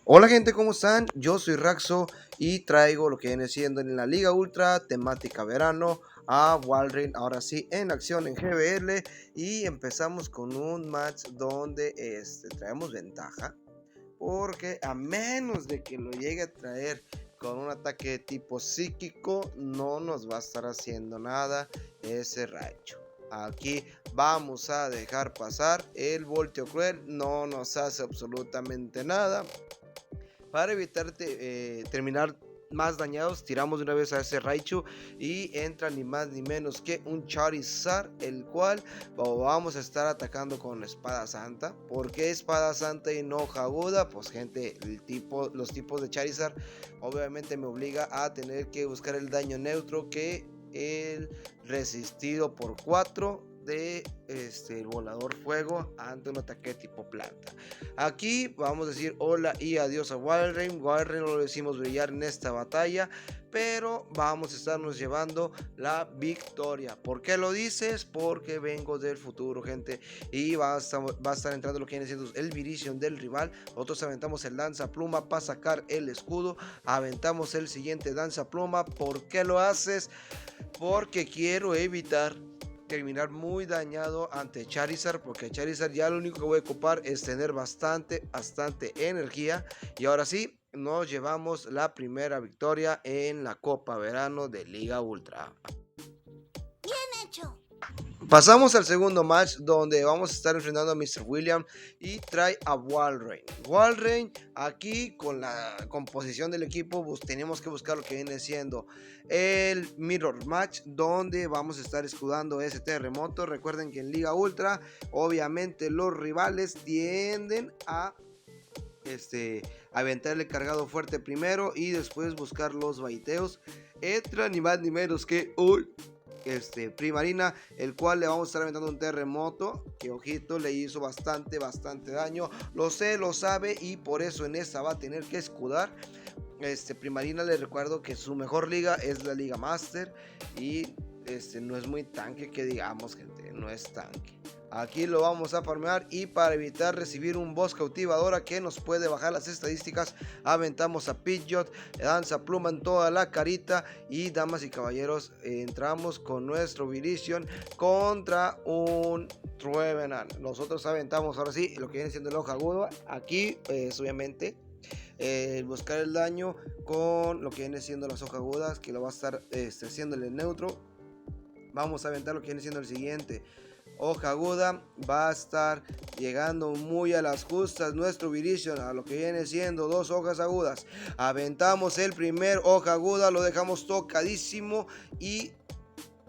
Hola gente, ¿cómo están? Yo soy Raxo y traigo lo que viene siendo en la Liga Ultra, temática verano, a Walrein, ahora sí, en acción en GBL. Y empezamos con un match donde traemos ventaja, porque a menos de que lo llegue a traer con un ataque de tipo psíquico, no nos va a estar haciendo nada ese Raichu. Aquí vamos a dejar pasar el volteo cruel, no nos hace absolutamente nada. Para evitar terminar más dañados, tiramos de una vez a ese Raichu y entra ni más ni menos que un Charizard, el cual vamos a estar atacando con Espada Santa. ¿Por qué Espada Santa y no hoja aguda? Pues gente, los tipos de Charizard obviamente me obliga a tener que buscar el daño neutro que el resistido por 4 de el volador fuego ante un ataque tipo planta. Aquí vamos a decir hola y adiós a Walrein. Walrein lo decimos brillar en esta batalla, pero vamos a estarnos llevando la victoria. ¿Por qué lo dices? Porque vengo del futuro, gente, y va a estar entrando lo que viene siendo el Virizion del rival. Nosotros aventamos el Danza Pluma para sacar el escudo, aventamos el siguiente Danza Pluma. ¿Por qué lo haces? Porque quiero evitar terminar muy dañado ante Charizard, porque Charizard ya lo único que voy a ocupar es tener bastante energía. Y ahora sí, nos llevamos la primera victoria en la Copa Verano de Liga Ultra. Bien hecho. Pasamos al segundo match, donde vamos a estar enfrentando a Mr. William y trae a Walrein. Walrein, aquí con la composición del equipo, pues tenemos que buscar lo que viene siendo el Mirror Match, donde vamos a estar escudando ese terremoto. Recuerden que en Liga Ultra, obviamente los rivales tienden a aventar el cargado fuerte primero y después buscar los baiteos. Entra ni más ni menos que Primarina, el cual le vamos a estar aventando un terremoto que, ojito, le hizo bastante daño. Lo sé, lo sabe, y por eso en esta va a tener que escudar. Primarina, les recuerdo que su mejor liga es la Liga Master y no es muy tanque, que digamos, gente, no es tanque. Aquí lo vamos a farmear, y para evitar recibir un boss cautivadora que nos puede bajar las estadísticas, aventamos a Pidgeot, Danza Pluma en toda la carita. Y damas y caballeros, entramos con nuestro Virizion contra un Trevenant. Nosotros aventamos ahora sí lo que viene siendo el hoja aguda. Aquí obviamente buscar el daño con lo que viene siendo las hojas agudas, que lo va a estar haciéndole neutro. Vamos a aventar lo que viene siendo el siguiente hoja aguda. Va a estar llegando muy a las justas nuestro Virizion a lo que viene siendo dos hojas agudas. Aventamos el primer hoja aguda, lo dejamos tocadísimo y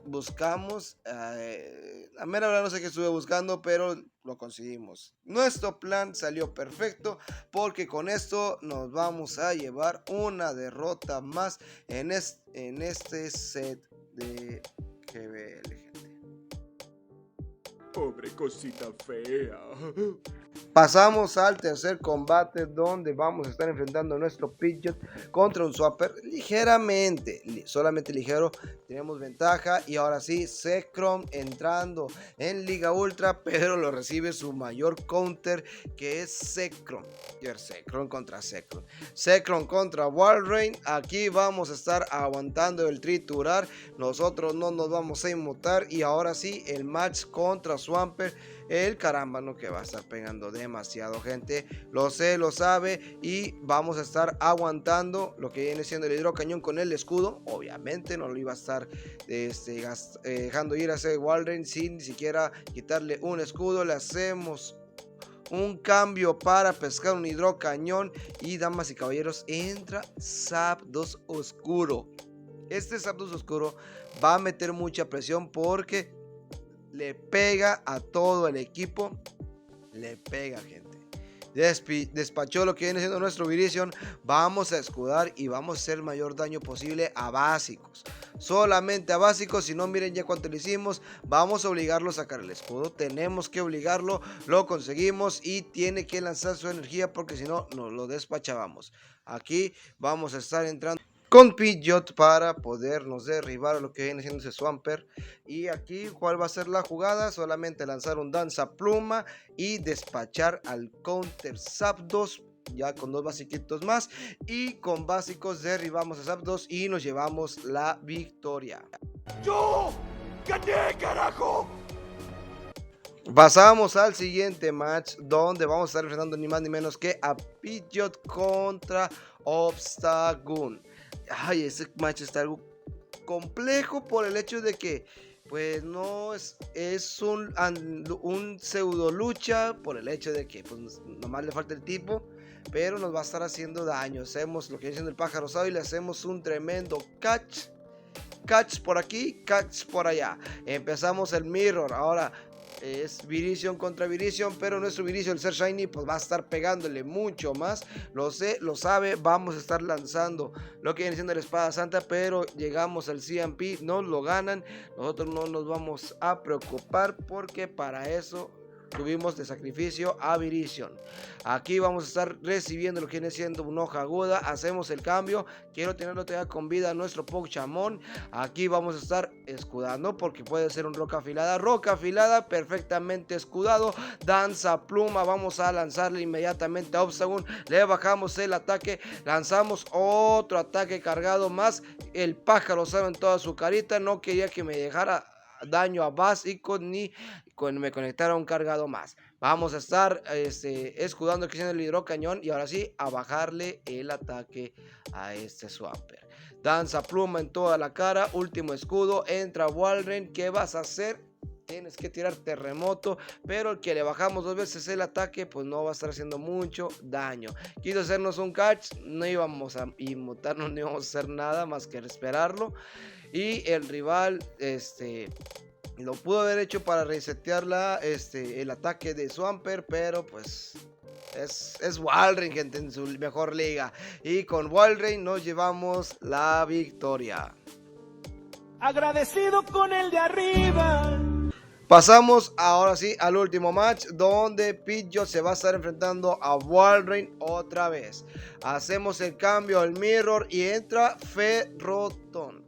buscamos, a mera hora no sé qué estuve buscando, pero lo conseguimos. Nuestro plan salió perfecto, porque con esto nos vamos a llevar una derrota más en este set de GBL. Pobre cosita fea. Pasamos al tercer combate, donde vamos a estar enfrentando a nuestro Pidgeot contra un Swapper ligeramente, solamente ligero. Tenemos ventaja, y ahora sí, Zekrom entrando en Liga Ultra, pero lo recibe su mayor counter, que es Zekrom. Zekrom contra Zekrom. Zekrom contra Walrein. Aquí vamos a estar aguantando el triturar. Nosotros no nos vamos a inmutar. Y ahora sí, el match contra Swampert. El carámbano que va a estar pegando demasiado, gente. Lo sé, lo sabe. Y vamos a estar aguantando lo que viene siendo el hidrocañón con el escudo. Obviamente no lo iba a estar dejando ir a ese Walrein sin ni siquiera quitarle un escudo. Le hacemos un cambio para pescar un hidrocañón. Y damas y caballeros, entra Zapdos Oscuro. Este Zapdos Oscuro va a meter mucha presión, porque le pega a todo el equipo. Le pega, gente. Despachó lo que viene siendo nuestro Virizion. Vamos a escudar y vamos a hacer el mayor daño posible a básicos. Solamente a básicos. Si no, miren ya cuánto le hicimos. Vamos a obligarlo a sacar el escudo. Tenemos que obligarlo. Lo conseguimos. Y tiene que lanzar su energía, porque si no, nos lo despachábamos. Aquí vamos a estar entrando con Pidgeot para podernos derribar a lo que viene siendo ese Swampert. Y aquí, ¿cuál va a ser la jugada? Solamente lanzar un Danza Pluma y despachar al counter Zapdos ya con 2 basiquitos más. Y con básicos derribamos a Zapdos y nos llevamos la victoria. ¡Yo gané, carajo! Pasamos al siguiente match, donde vamos a estar enfrentando ni más ni menos que a Pidgeot contra Obstagoon. Ay, ese match está algo complejo por el hecho de que pues no es un pseudo lucha, por el hecho de que pues nomás le falta el tipo, pero nos va a estar haciendo daño. Hacemos lo que viene siendo el pájaro rosado y le hacemos un tremendo catch por aquí, catch por allá. Empezamos el mirror. Ahora es Virizion contra Virizion, pero nuestro Virizion, el ser Shiny, pues va a estar pegándole mucho más. Lo sé, lo sabe. Vamos a estar lanzando lo que viene siendo la espada santa, pero llegamos al CMP, nos lo ganan. Nosotros no nos vamos a preocupar porque para eso tuvimos de sacrificio a Virizion. Aquí vamos a estar recibiendo lo que viene siendo una hoja aguda. Hacemos el cambio. Quiero tenerlo todavía con vida a nuestro Pokémon. Aquí vamos a estar escudando porque puede ser un roca afilada. Roca afilada perfectamente escudado. Danza pluma. Vamos a lanzarle inmediatamente a Obstagoon. Le bajamos el ataque. Lanzamos otro ataque cargado más. El pájaro sale en toda su carita. No quería que me dejara daño a básico ni me conectara un cargado más. Vamos a estar escudando aquí en el hidrocañón y ahora sí a bajarle el ataque a este Swampert. Danza pluma en toda la cara, último escudo, entra Walrein. ¿Qué vas a hacer? Tienes que tirar terremoto, pero el que le bajamos 2 veces el ataque pues no va a estar haciendo mucho daño. Quiso hacernos un catch, no íbamos a inmutarnos, no íbamos a hacer nada más que esperarlo. Y el rival lo pudo haber hecho para resetear el ataque de Swampert, pero pues es Walrein, gente, en su mejor liga. Y con Walrein nos llevamos la victoria. Agradecido con el de arriba. Pasamos ahora sí al último match, donde Pidgeot se va a estar enfrentando a Walrein otra vez. Hacemos el cambio al mirror y entra Ferrothorn.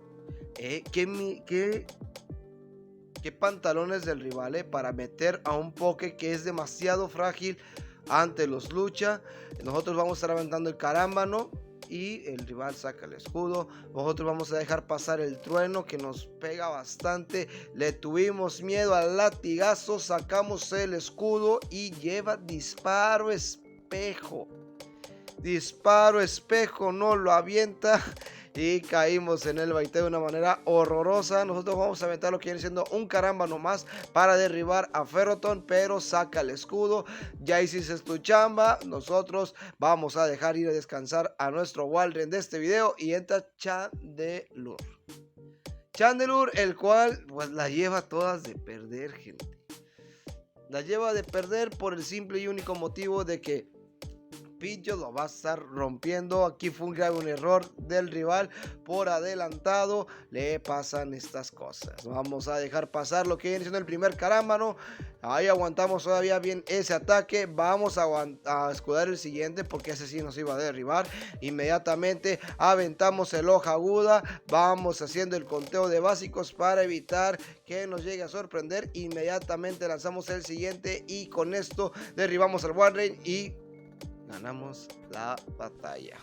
¿Qué pantalones del rival para meter a un Poké que es demasiado frágil ante los lucha? Nosotros vamos a estar aventando el carámbano y el rival saca el escudo. Nosotros vamos a dejar pasar el trueno que nos pega bastante. Le tuvimos miedo al latigazo, sacamos el escudo y lleva disparo espejo. Disparo espejo, no lo avienta. Y caímos en el baite de una manera horrorosa. Nosotros vamos a aventar lo que viene siendo un carámbano más para derribar a Ferrothorn, pero saca el escudo. Ya hiciste tu chamba. Nosotros vamos a dejar ir a descansar a nuestro Walrein de este video. Y entra Chandelure. Chandelure, el cual pues la lleva todas de perder, gente. La lleva de perder por el simple y único motivo de que Pidgeot lo va a estar rompiendo. Aquí fue un error del rival por adelantado. Le pasan estas cosas. Vamos a dejar pasar lo que viene siendo el primer carámbano. Ahí aguantamos todavía bien ese ataque. Vamos a escudar el siguiente porque ese sí nos iba a derribar. Inmediatamente aventamos el hoja aguda. Vamos haciendo el conteo de básicos para evitar que nos llegue a sorprender. Inmediatamente lanzamos el siguiente y con esto derribamos al Walrein y ganamos la batalla.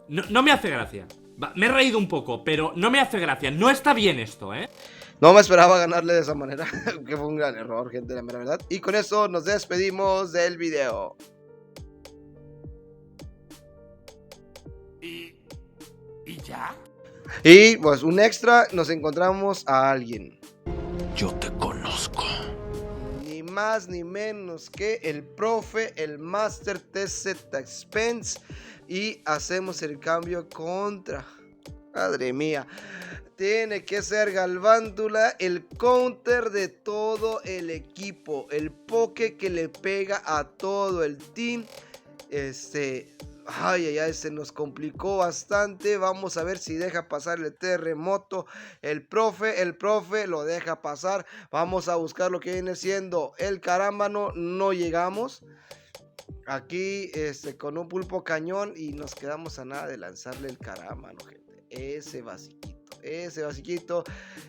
No me hace gracia. Me he reído un poco, pero no me hace gracia. No está bien esto, ¿eh? No me esperaba ganarle de esa manera, que fue un gran error, gente, la mera verdad. Y con eso nos despedimos del video. ¿Y ya? Y pues un extra, nos encontramos a alguien. Yo te conozco. Ni más ni menos que el profe, el Master TZ Spence. Y hacemos el cambio contra... Madre mía. Tiene que ser Galvántula, el counter de todo el equipo. El Poké que le pega a todo el team. Ay, se nos complicó bastante. Vamos a ver si deja pasar el terremoto. El profe lo deja pasar. Vamos a buscar lo que viene siendo el carámbano. No llegamos. Aquí con un pulpo cañón y nos quedamos a nada de lanzarle el carámbano, gente. Ese basiquito. ese basiquito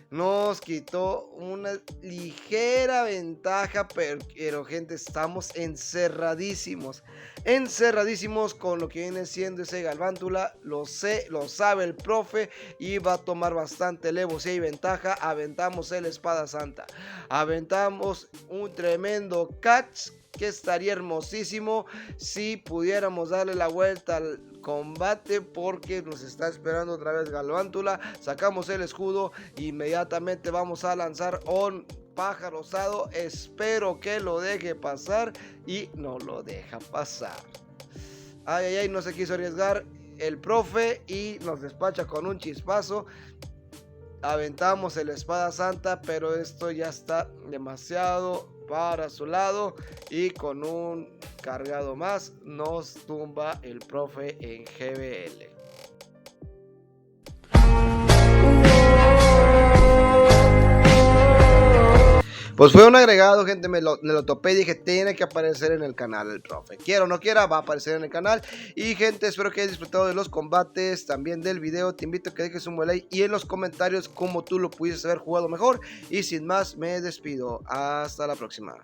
nos quitó una ligera ventaja, pero gente, estamos encerradísimos con lo que viene siendo ese Galvántula. Lo sé, lo sabe el profe y va a tomar bastante levo. Si hay ventaja, aventamos el Espada Santa, aventamos un tremendo catch que estaría hermosísimo si pudiéramos darle la vuelta al combate, porque nos está esperando otra vez Galvántula. Sacamos el escudo, inmediatamente vamos a lanzar un pájaro osado. Espero que lo deje pasar y no lo deja pasar. Ay, no se quiso arriesgar el profe y nos despacha con un chispazo. Aventamos el Espada Santa, pero esto ya está demasiado para su lado y con un cargado más nos tumba el profe en GBL. Pues fue un agregado, gente, me lo topé y dije, tiene que aparecer en el canal el profe. Quiera o no quiera, va a aparecer en el canal. Y gente, espero que hayas disfrutado de los combates, también del video. Te invito a que dejes un buen like y en los comentarios cómo tú lo pudiste haber jugado mejor. Y sin más, me despido. Hasta la próxima.